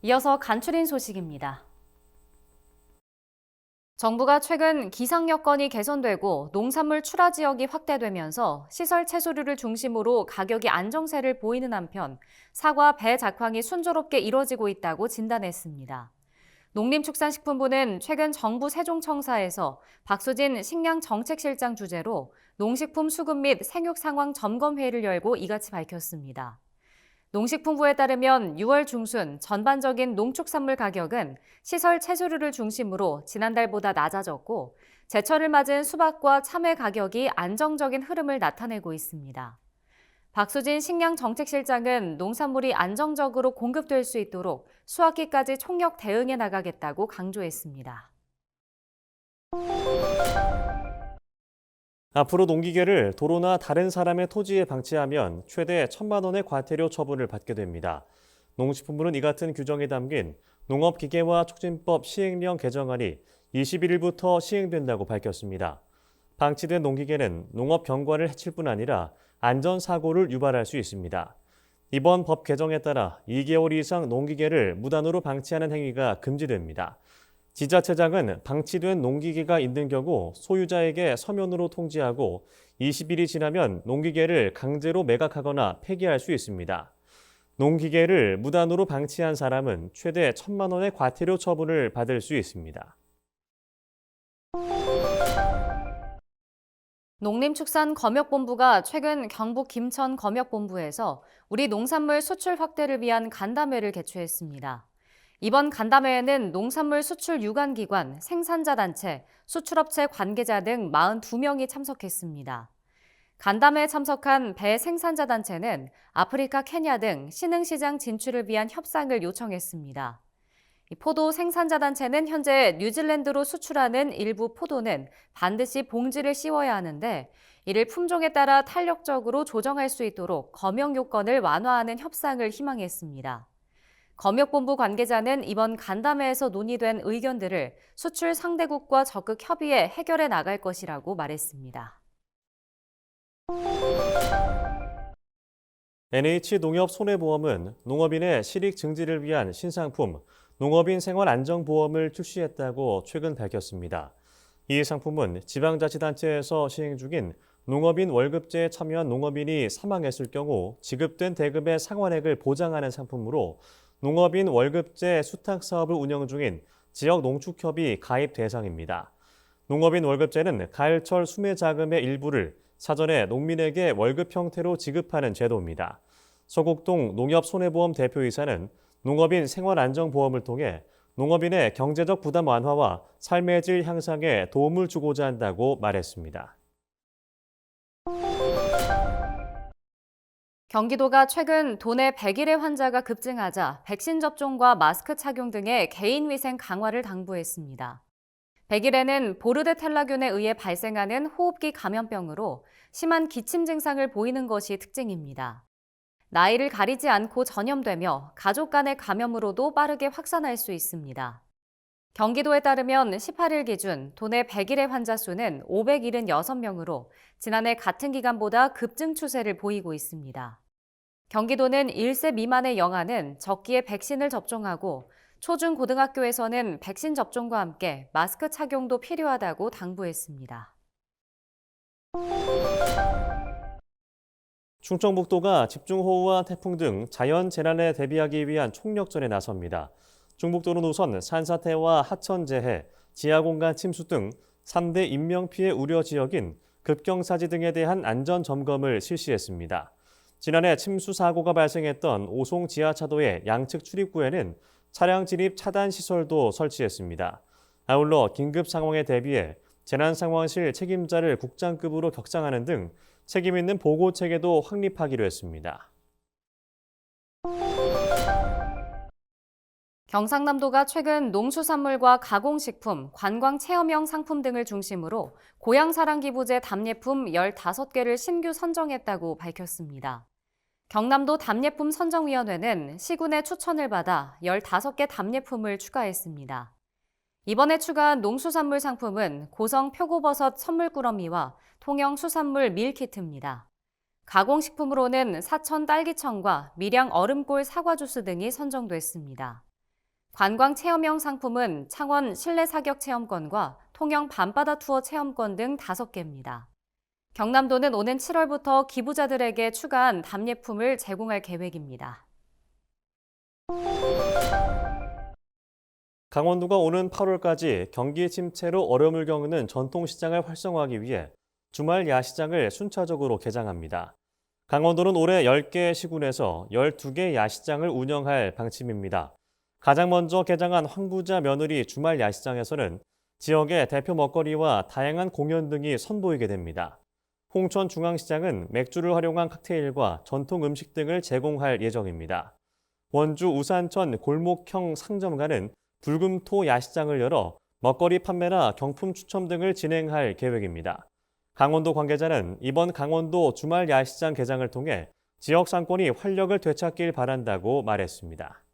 이어서 간추린 소식입니다. 정부가 최근 기상 여건이 개선되고 농산물 출하 지역이 확대되면서 시설 채소류를 중심으로 가격이 안정세를 보이는 한편 사과, 배 작황이 순조롭게 이뤄지고 있다고 진단했습니다. 농림축산식품부는 최근 정부 세종청사에서 박수진 식량정책실장 주재로 농식품 수급 및 생육 상황 점검회의를 열고 이같이 밝혔습니다. 농식품부에 따르면 6월 중순 전반적인 농축산물 가격은 시설 채소류를 중심으로 지난달보다 낮아졌고 제철을 맞은 수박과 참외 가격이 안정적인 흐름을 나타내고 있습니다. 박수진 식량정책실장은 농산물이 안정적으로 공급될 수 있도록 수확기까지 총력 대응해 나가겠다고 강조했습니다. 앞으로 농기계를 도로나 다른 사람의 토지에 방치하면 최대 1,000만 원의 과태료 처분을 받게 됩니다. 농식품부는 이 같은 규정이 담긴 농업기계화 촉진법 시행령 개정안이 21일부터 시행된다고 밝혔습니다. 방치된 농기계는 농업 경관을 해칠 뿐 아니라 안전사고를 유발할 수 있습니다. 이번 법 개정에 따라 2개월 이상 농기계를 무단으로 방치하는 행위가 금지됩니다. 지자체장은 방치된 농기계가 있는 경우 소유자에게 서면으로 통지하고 20일이 지나면 농기계를 강제로 매각하거나 폐기할 수 있습니다. 농기계를 무단으로 방치한 사람은 최대 1,000만 원의 과태료 처분을 받을 수 있습니다. 농림축산검역본부가 최근 경북 김천 검역본부에서 우리 농산물 수출 확대를 위한 간담회를 개최했습니다. 이번 간담회에는 농산물 수출 유관기관, 생산자 단체, 수출업체 관계자 등 42명이 참석했습니다. 간담회에 참석한 배 생산자 단체는 아프리카 케냐 등 신흥시장 진출을 위한 협상을 요청했습니다. 포도 생산자 단체는 현재 뉴질랜드로 수출하는 일부 포도는 반드시 봉지를 씌워야 하는데 이를 품종에 따라 탄력적으로 조정할 수 있도록 검역 요건을 완화하는 협상을 희망했습니다. 검역본부 관계자는 이번 간담회에서 논의된 의견들을 수출 상대국과 적극 협의해 해결해 나갈 것이라고 말했습니다. NH농협손해보험은 농업인의 실익 증진을 위한 신상품 농업인 생활안정보험을 출시했다고 최근 밝혔습니다. 이 상품은 지방자치단체에서 시행 중인 농업인 월급제에 참여한 농업인이 사망했을 경우 지급된 대금의 상환액을 보장하는 상품으로 농업인 월급제 수탁 사업을 운영 중인 지역농축협이 가입 대상입니다. 농업인 월급제는 가을철 수매 자금의 일부를 사전에 농민에게 월급 형태로 지급하는 제도입니다. 서국동 농협손해보험 대표이사는 농업인 생활안정보험을 통해 농업인의 경제적 부담 완화와 삶의 질 향상에 도움을 주고자 한다고 말했습니다. 경기도가 최근 도내 100일의 환자가 급증하자 백신 접종과 마스크 착용 등의 개인위생 강화를 당부했습니다. 100일에는 보르데텔라균에 의해 발생하는 호흡기 감염병으로 심한 기침 증상을 보이는 것이 특징입니다. 나이를 가리지 않고 전염되며 가족 간의 감염으로도 빠르게 확산할 수 있습니다. 경기도에 따르면 18일 기준 도내 100일의 환자 수는 576명으로 지난해 같은 기간보다 급증 추세를 보이고 있습니다. 경기도는 1세 미만의 영아는 적기에 백신을 접종하고 초중고등학교에서는 백신 접종과 함께 마스크 착용도 필요하다고 당부했습니다. 충청북도가 집중호우와 태풍 등 자연재난에 대비하기 위한 총력전에 나섭니다. 충북도는 우선 산사태와 하천재해, 지하공간 침수 등 3대 인명피해 우려 지역인 급경사지 등에 대한 안전점검을 실시했습니다. 지난해 침수 사고가 발생했던 오송 지하차도의 양측 출입구에는 차량 진입 차단 시설도 설치했습니다. 아울러 긴급 상황에 대비해 재난상황실 책임자를 국장급으로 격상하는 등 책임 있는 보고 체계도 확립하기로 했습니다. 경상남도가 최근 농수산물과 가공식품, 관광체험형 상품 등을 중심으로 고향사랑기부제 답례품 15개를 신규 선정했다고 밝혔습니다. 경남도 답례품 선정위원회는 시군의 추천을 받아 15개 답례품을 추가했습니다. 이번에 추가한 농수산물 상품은 고성 표고버섯 선물꾸러미와 통영 수산물 밀키트입니다. 가공식품으로는 사천 딸기청과 밀양 얼음골 사과주스 등이 선정됐습니다. 관광 체험형 상품은 창원 실내 사격 체험권과 통영 밤바다 투어 체험권 등 5개입니다. 경남도는 오는 7월부터 기부자들에게 추가한 답례품을 제공할 계획입니다. 강원도가 오는 8월까지 경기 침체로 어려움을 겪는 전통시장을 활성화하기 위해 주말 야시장을 순차적으로 개장합니다. 강원도는 올해 10개 시군에서 12개 야시장을 운영할 방침입니다. 가장 먼저 개장한 황부자 며느리 주말 야시장에서는 지역의 대표 먹거리와 다양한 공연 등이 선보이게 됩니다. 홍천 중앙시장은 맥주를 활용한 칵테일과 전통 음식 등을 제공할 예정입니다. 원주 우산천 골목형 상점가는 불금토 야시장을 열어 먹거리 판매나 경품 추첨 등을 진행할 계획입니다. 강원도 관계자는 이번 강원도 주말 야시장 개장을 통해 지역 상권이 활력을 되찾길 바란다고 말했습니다.